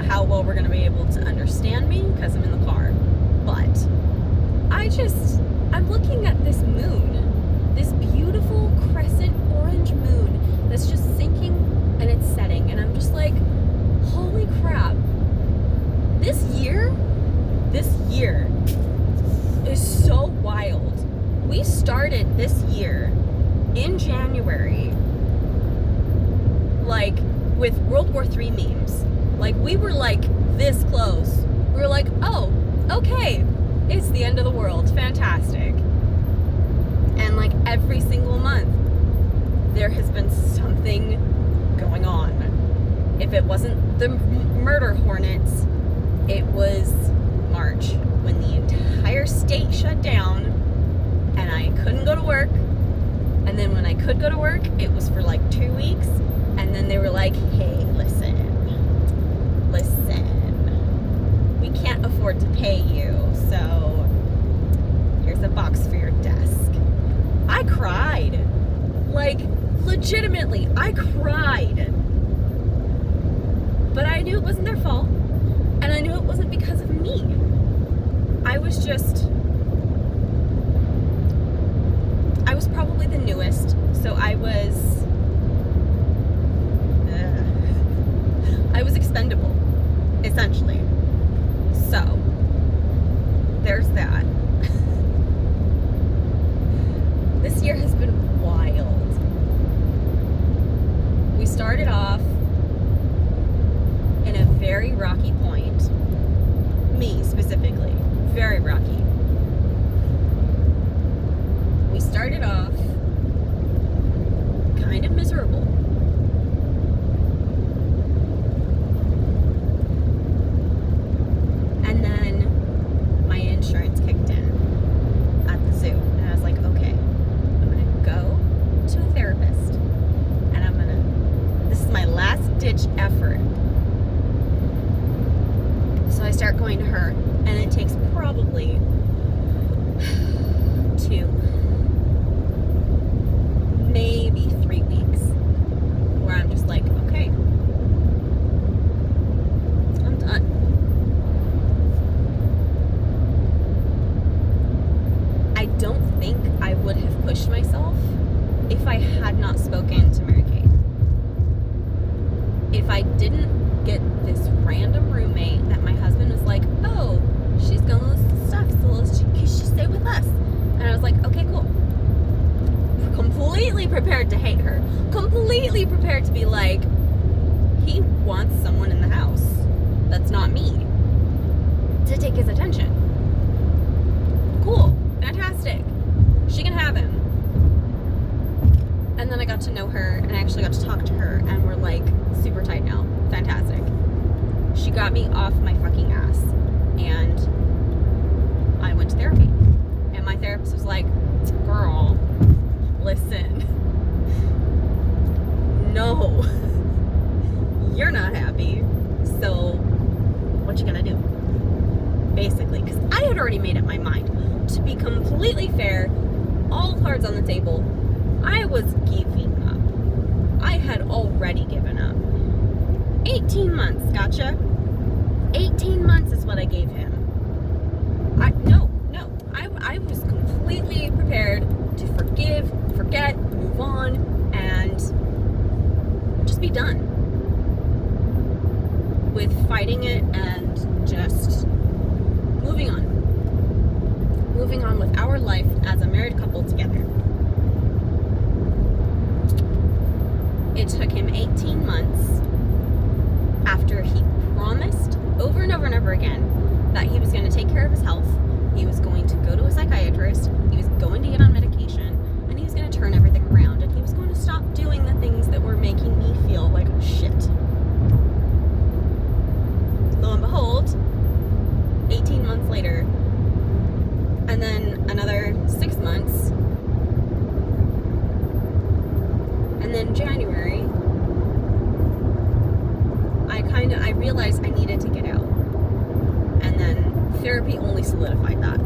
how well we're going to be able to understand me because I'm in the car. But I'm looking at this moon, this beautiful crescent orange moon that's just sinking and it's setting. And I'm just like, holy crap. This year is so wild. We started this year in January, like, with World War III memes. Like, we were like this close. We were like, oh, okay, it's the end of the world. Fantastic. And like every single month, there has been something going on. If it wasn't the murder hornets, it was March, when the entire state shut down and I couldn't go to work. And then when I could go to work, it was for like 2 weeks. And then they were like, hey, listen, we can't afford to pay you, so here's a box for your desk. I cried. Like, legitimately, I cried. But I knew it wasn't their fault, and I knew it wasn't because of me. I was probably the newest, so I was expendable, essentially. So, there's that. This year has been wild. We started off in a very rocky point. Me, specifically. Very rocky. We started off kind of miserable. And then my insurance kicked in at the zoo. And I was like, okay, I'm going to go to a therapist. And this is my last ditch effort. So I start going to her, and it takes probably 2, maybe 3 weeks, where I'm just like, okay, I'm done. I don't think I would have pushed myself if I had not spoken to Mary Kate. If I didn't get this random roommate that my husband was like, oh, she's gonna list the stuff, so can she stay with us? And I was like, okay, cool. Completely prepared to hate her. Completely prepared to be like, he wants someone in the house that's not me to take his attention. Cool. Fantastic. She can have him. And then I got to know her, and I actually got to talk to her, and we're like super tight now. Fantastic. She got me off my fucking ass, and I went to therapy. And my therapist was like, girl, listen, no, you're not happy, so what you gonna do? Basically, because I had already made up my mind. To be completely fair, all cards on the table, I was giving up. I had already given up. 18 months, gotcha? 18 months is what I gave him. I was completely prepared to forgive, forget, move on, and just be done with fighting it and just moving on. Moving on with our life as a married couple together. It took him 18 months after he promised over and over and over again that he was going to take care of his health, he was going to go to a psychiatrist, he was going to get on medication, and he was going to turn everything around, and he was going to stop doing the things that were making me feel like shit. Lo and behold, 18 months later, and then another 6 months, and then January, I realized I needed to get out. And then therapy only solidified that.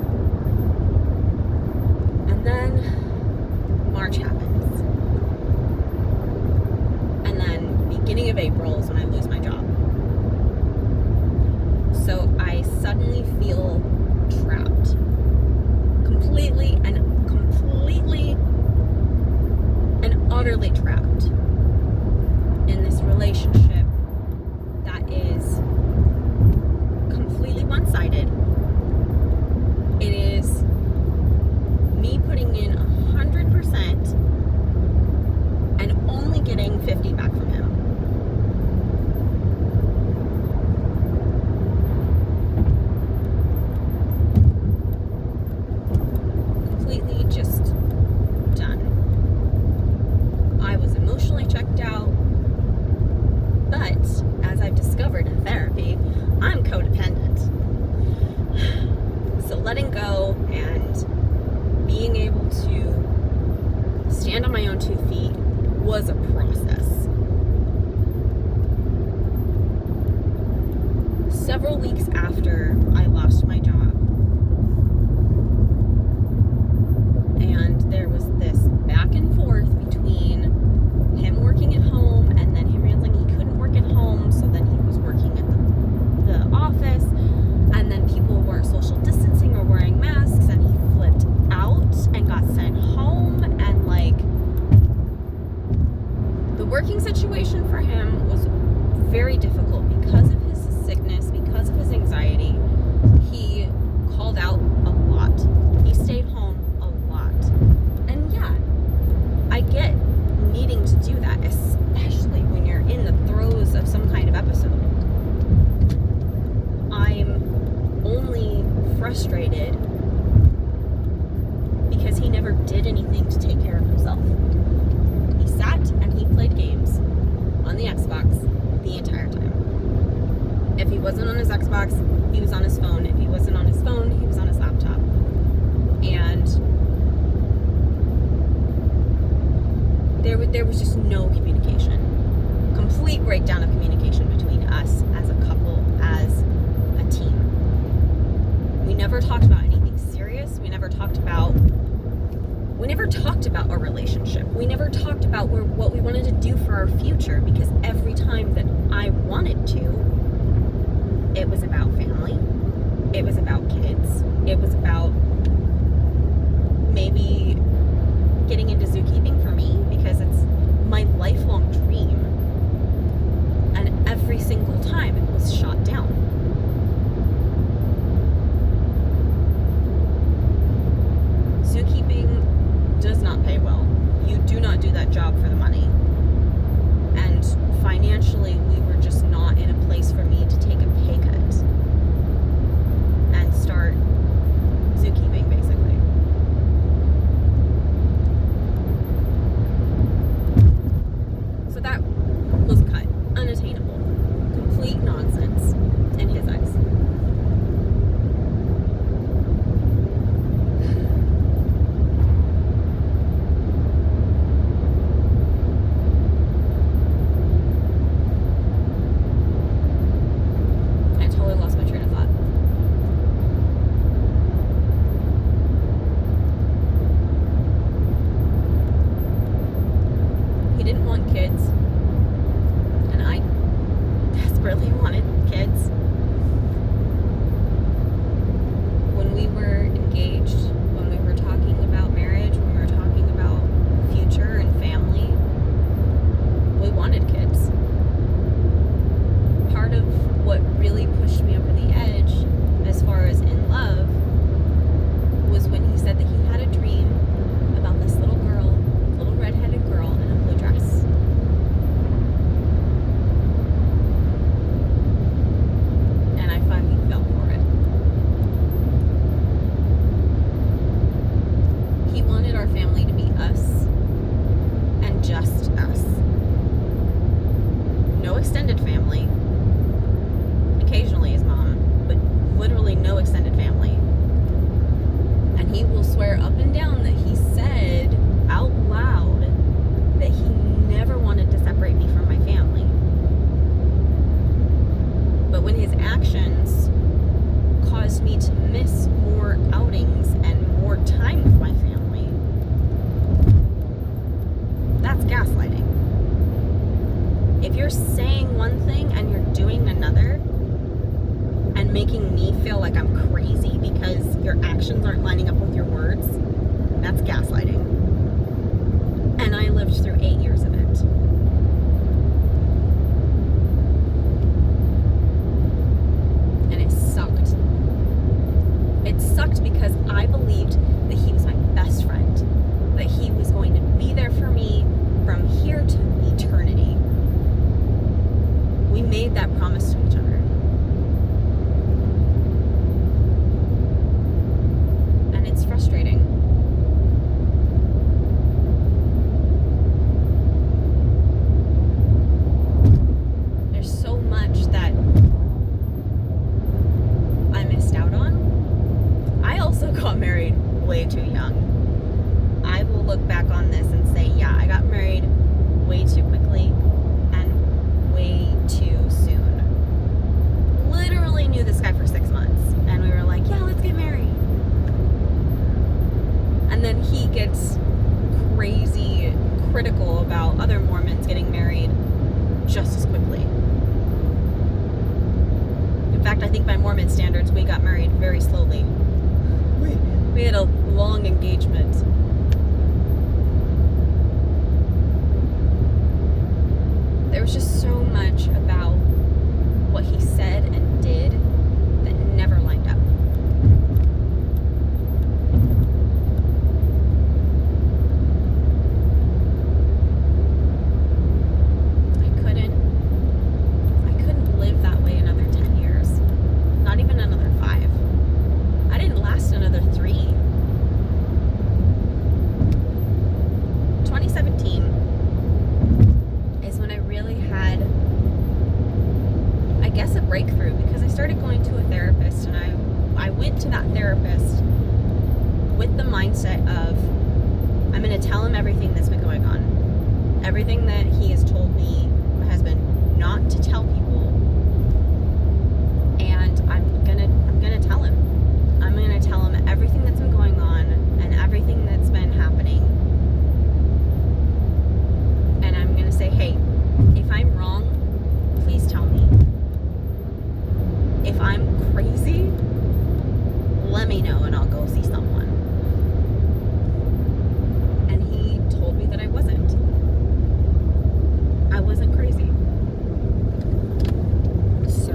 And then March happens. And then beginning of April is when I lose my job. several weeks after I lost my job. And there was this back and forth between him working at home and then him realizing he couldn't work at home, so then he was working at the office, and then people weren't social distancing or wearing masks, and he flipped out and got sent home. And like, the working situation for him was very difficult because of his sickness, because of his anxiety. He called out a lot. He stayed home a lot. And yeah, I get needing to do that, especially when you're in the throes of some kind of episode. I'm only frustrated because he never did anything to take care of himself. He sat and he played games on the Xbox the entire time. If he wasn't on his Xbox, he was on his phone. If he wasn't on his phone, he was on his laptop. And there was just no communication. Complete breakdown of communication between us as a couple, as a team. We never talked about anything serious. We never talked about a relationship. We never talked about what we wanted to do for our future, because every time that I wanted to, it was about family. It was about kids. It was about maybe getting into zookeeping for me, because it's my lifelong dream. And every single time it was shot down. Zookeeping does not pay well. You do not do that job for the money. And financially, we were just not in a place for me to take a pay cut and start zookeeping, basically. So that was cut. Unattainable. Complete nonsense in his eyes. fact, I think by Mormon standards, we got married very slowly. We had a long engagement. There was just so much about what he said and did that never lined up. I couldn't live that way another 10 years. Not even another 5. I didn't last another 3. 2017 is when I really had, I guess, a breakthrough, because I started going to a therapist, and I went to that therapist with the mindset of, I'm going to tell him everything that's been going on. Everything that he has told me, my husband, not to tell people. And I'm gonna tell him. I'm gonna tell him everything that's been going on and everything that's been happening. And I'm gonna say, hey, if I'm wrong, please tell me. If I'm crazy, let me know and I'll go see someone. And he told me that I wasn't. I wasn't crazy. So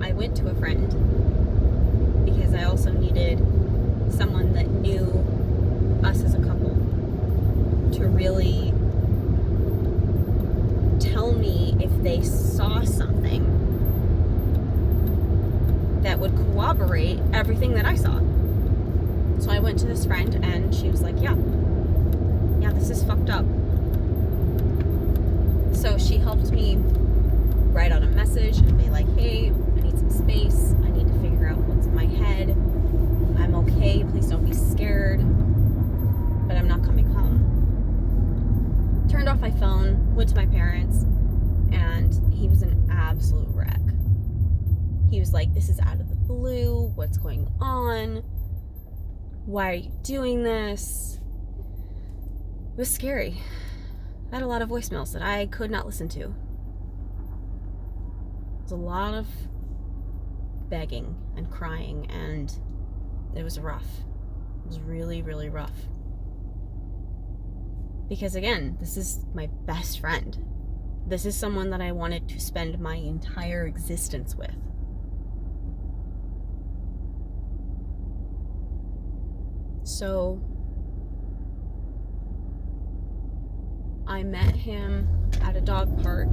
I went to a friend because I also needed someone that knew us as a couple to really tell me if they saw something that would corroborate everything that I saw. So I went to this friend and she was like, yeah, this is fucked up. So she helped me write out a message and be like, hey, I need some space. I need to figure out what's in my head. I'm okay. Please don't be scared. But I'm not coming home. Turned off my phone, went to my parents, and he was an absolute wreck. He was like, this is out of the blue. What's going on? Why are you doing this? It was scary. I had a lot of voicemails that I could not listen to. It was a lot of begging and crying, and it was rough. It was really, really rough. Because again, this is my best friend. This is someone that I wanted to spend my entire existence with. So I met him at a dog park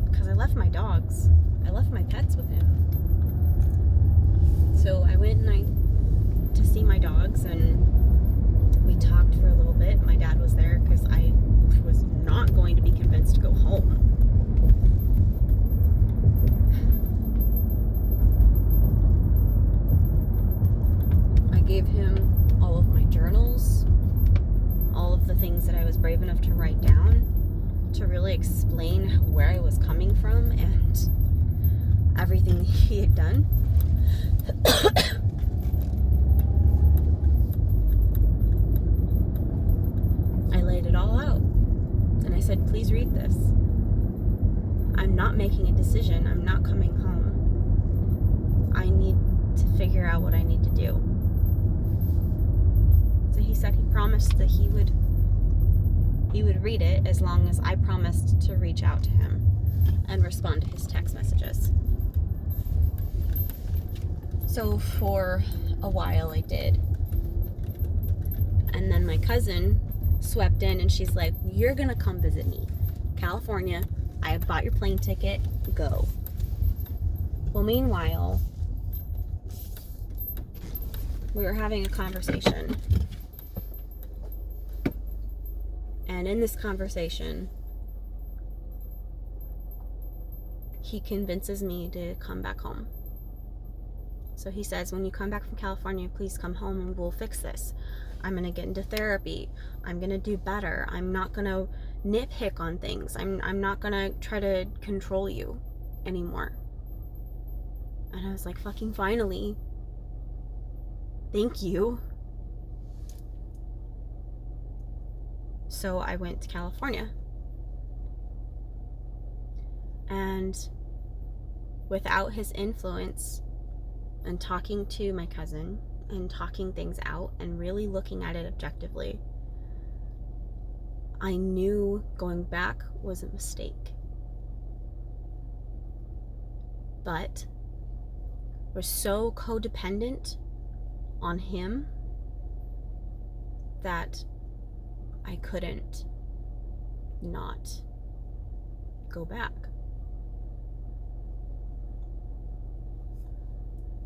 because I left my dogs. I left my pets with him. So I went to see my dogs, and we talked for a little bit. My dad was there because I was not going to be convinced to go home. I gave him all of my journals, all of the things that I was brave enough to write down to really explain where I was coming from and everything he had done. I laid it all out and I said, please read this. I'm not making a decision. I'm not coming home. I need to figure out what I need to do. So he said he promised that he would read it as long as I promised to reach out to him and respond to his text messages. So for a while I did. And then my cousin swept in and she's like, you're gonna come visit me. California, I have bought your plane ticket, go. Well, meanwhile, we were having a conversation. And in this conversation, he convinces me to come back home. So he says, when you come back from California, please come home and we'll fix this. I'm going to get into therapy. I'm going to do better. I'm not going to nitpick on things. I'm not going to try to control you anymore. And I was like, fucking finally. Thank you. So I went to California. And without his influence and talking to my cousin and talking things out and really looking at it objectively, I knew going back was a mistake. But we're so codependent on him that I couldn't not go back.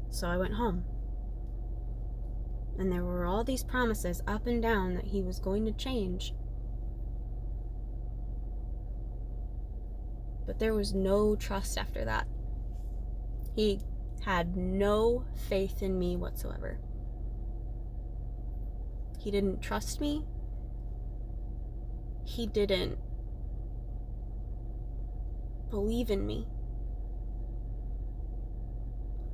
So I went home. And there were all these promises up and down that he was going to change. But there was no trust after that. He had no faith in me whatsoever. He didn't trust me. He didn't believe in me.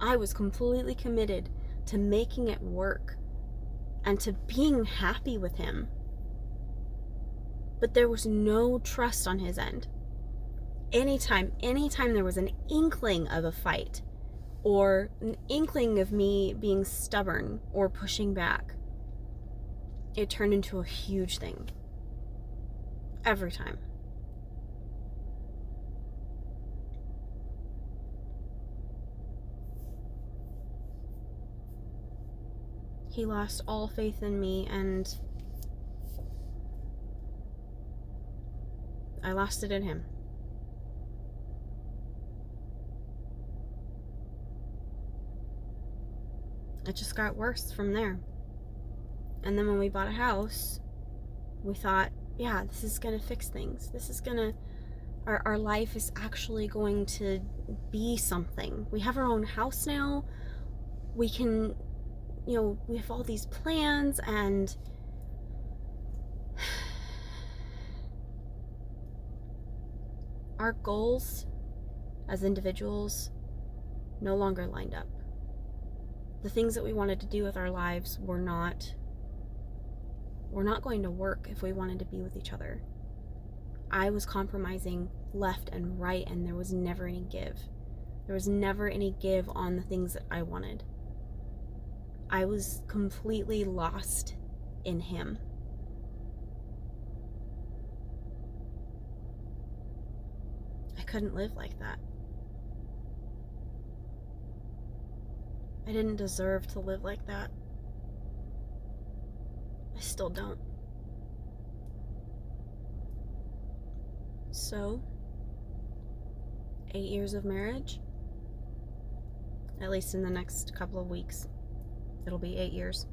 I was completely committed to making it work and to being happy with him. But there was no trust on his end. Anytime there was an inkling of a fight or an inkling of me being stubborn or pushing back, it turned into a huge thing. Every time. He lost all faith in me, and I lost it in him. It just got worse from there. And then when we bought a house, we thought, yeah, this is gonna fix things. This is gonna, our life is actually going to be something. We have our own house now. We can, we have all these plans, and our goals as individuals no longer lined up. The things that we wanted to do with our lives were not going to work if we wanted to be with each other. I was compromising left and right, and there was never any give. There was never any give on the things that I wanted. I was completely lost in him. I couldn't live like that. I didn't deserve to live like that. I still don't. So, 8 years of marriage, at least in the next couple of weeks, it'll be 8 years,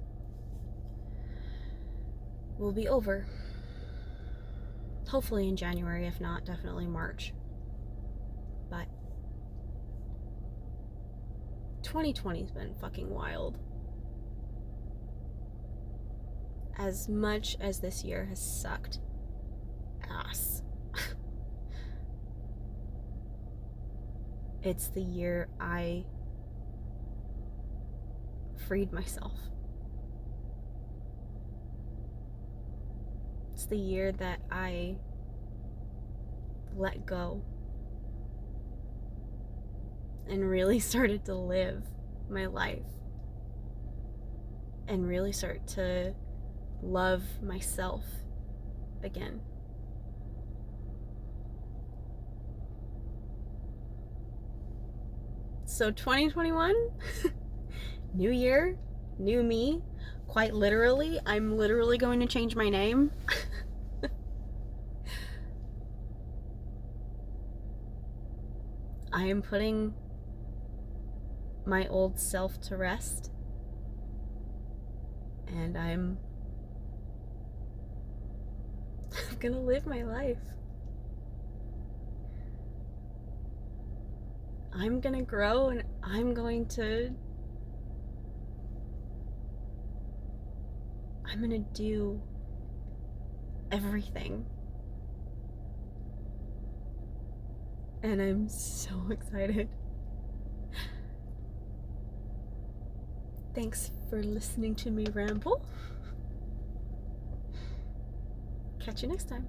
will be over. Hopefully in January, if not, definitely March. But 2020's been fucking wild. As much as this year has sucked ass, it's the year I freed myself. It's the year that I let go and really started to live my life and really start to love myself again. So 2021, new year, new me. Quite literally, I'm literally going to change my name. I am putting my old self to rest, and I'm gonna live my life. I'm gonna grow, and I'm gonna do everything. And I'm so excited. Thanks for listening to me ramble. Catch you next time.